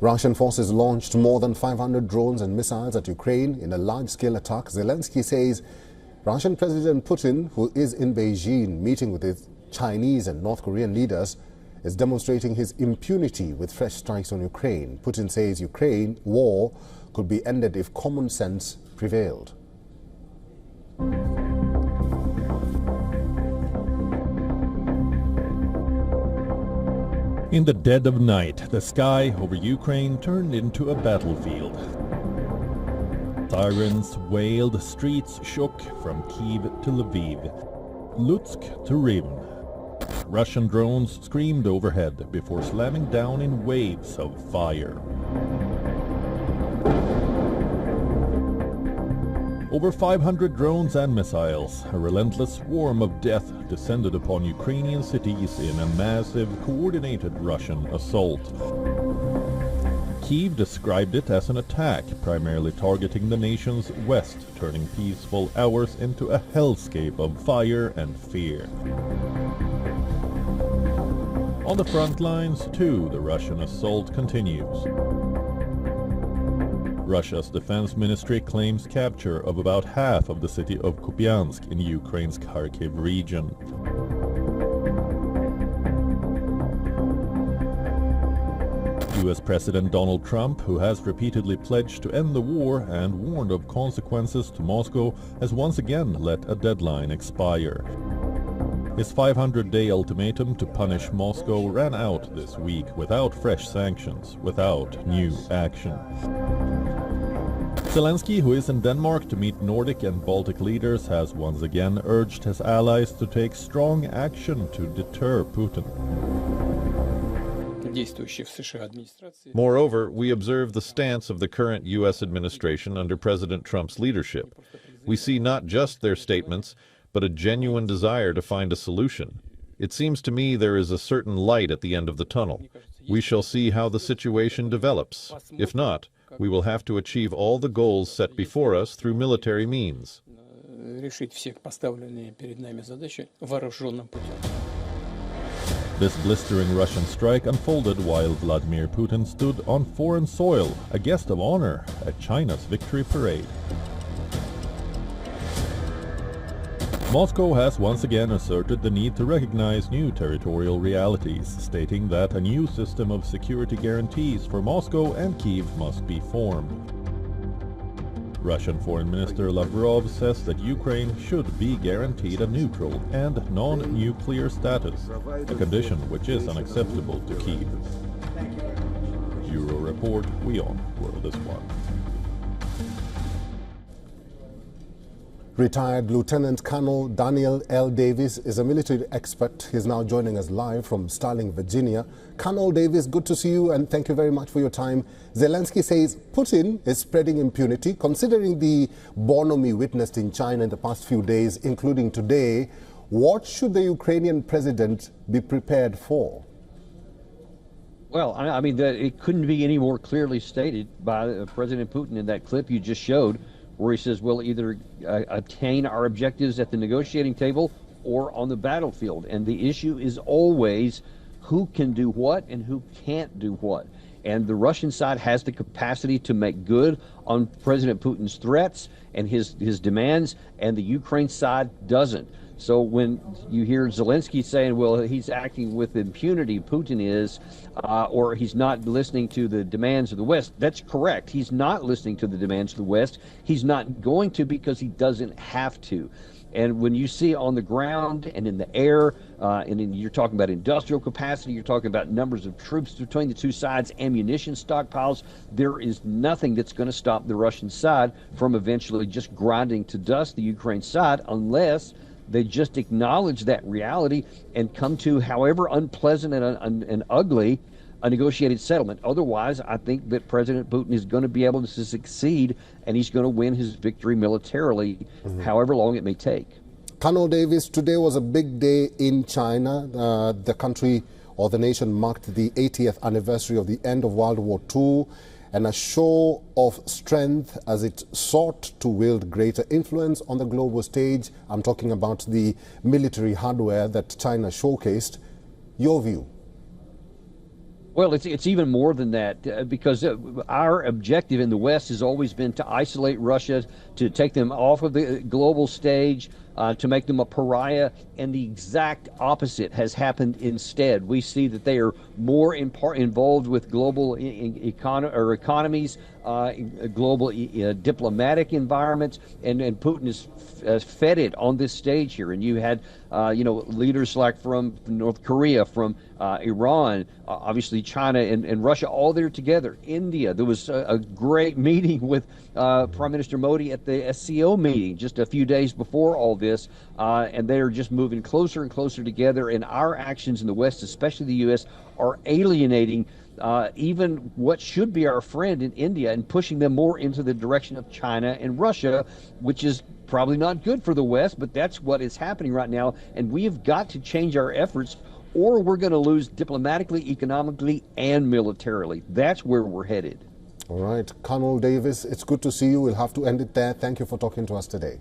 Russian forces launched more than 500 drones and missiles at Ukraine in a large-scale attack. Zelensky says Russian President Putin, who is in Beijing meeting with his Chinese and North Korean leaders, is demonstrating his impunity with fresh strikes on Ukraine. Putin says Ukraine war could be ended if common sense prevailed. In the dead of night, the sky over Ukraine turned into a battlefield. Sirens wailed, streets shook from Kyiv to Lviv, Lutsk to Rivne. Russian drones screamed overhead before slamming down in waves of fire. Over 500 drones and missiles, a relentless swarm of death descended upon Ukrainian cities in a massive, coordinated Russian assault. Kyiv described it as an attack, primarily targeting the nation's west, turning peaceful hours into a hellscape of fire and fear. On the front lines, too, the Russian assault continues. Russia's defense ministry claims capture of about half of the city of Kupiansk in Ukraine's Kharkiv region. US President Donald Trump, who has repeatedly pledged to end the war and warned of consequences to Moscow, has once again let a deadline expire. His 500-day ultimatum to punish Moscow ran out this week without fresh sanctions, without new action. Zelensky, who is in Denmark to meet Nordic and Baltic leaders, has once again urged his allies to take strong action to deter Putin. Moreover, we observe the stance of the current U.S. administration under President Trump's leadership. We see not just their statements, but a genuine desire to find a solution. It seems to me there is a certain light at the end of the tunnel. We shall see how the situation develops. If not, we will have to achieve all the goals set before us through military means. This blistering Russian strike unfolded while Vladimir Putin stood on foreign soil, a guest of honor at China's victory parade. Moscow has once again asserted the need to recognize new territorial realities, stating that a new system of security guarantees for Moscow and Kyiv must be formed. Russian Foreign Minister Lavrov says that Ukraine should be guaranteed a neutral and non-nuclear status, a condition which is unacceptable to Kyiv. Euro Report, WION World is One. Retired Lieutenant Colonel Daniel L. Davis is a military expert. He's now joining us live from Starling, Virginia. Colonel Davis, good to see you and thank you very much for your time. Zelensky says Putin is spreading impunity. Considering the bonhomie witnessed in China in the past few days, including today, what should the Ukrainian president be prepared for? Well, I mean, it couldn't be any more clearly stated by President Putin in that clip you just showed, where he says we'll either attain our objectives at the negotiating table or on the battlefield. And the issue is always who can do what and who can't do what. And the Russian side has the capacity to make good on President Putin's threats and his demands, and the Ukraine side doesn't. So when you hear Zelensky saying, well, he's acting with impunity, Putin is, or he's not listening to the demands of the West, that's correct. He's not listening to the demands of the West. He's not going to because he doesn't have to. And when you see on the ground and in the air, you're talking about industrial capacity, you're talking about numbers of troops between the two sides, ammunition stockpiles, there is nothing that's going to stop the Russian side from eventually just grinding to dust the Ukraine side unless they just acknowledge that reality and come to, however unpleasant and ugly, a negotiated settlement. Otherwise, I think that President Putin is going to be able to succeed and he's going to win his victory militarily, however long it may take. Colonel Davis, today was a big day in China. The country or the nation marked the 80th anniversary of the end of World War II, and a show of strength as it sought to wield greater influence on the global stage. I'm talking about the military hardware that China showcased. Your view? Well, it's even more than that because our objective in the West has always been to isolate Russia, to take them off of the global stage, to make them a pariah, and the exact opposite has happened instead. We see that they are more involved with global economies, global diplomatic environments, and Putin is fed it on this stage here. And you had leaders like from North Korea, from Iran, obviously China and Russia, all there together. India, there was a great meeting with Prime Minister Modi at the SCO meeting just a few days before all this, and they're just moving closer and closer together. And our actions in the West, especially the U.S., are alienating even what should be our friend in India and pushing them more into the direction of China and Russia, which is probably not good for the West, but that's what is happening right now. And we have got to change our efforts, or we're going to lose diplomatically, economically, and militarily. That's where we're headed. All right. Colonel Davis, it's good to see you. We'll have to end it there. Thank you for talking to us today.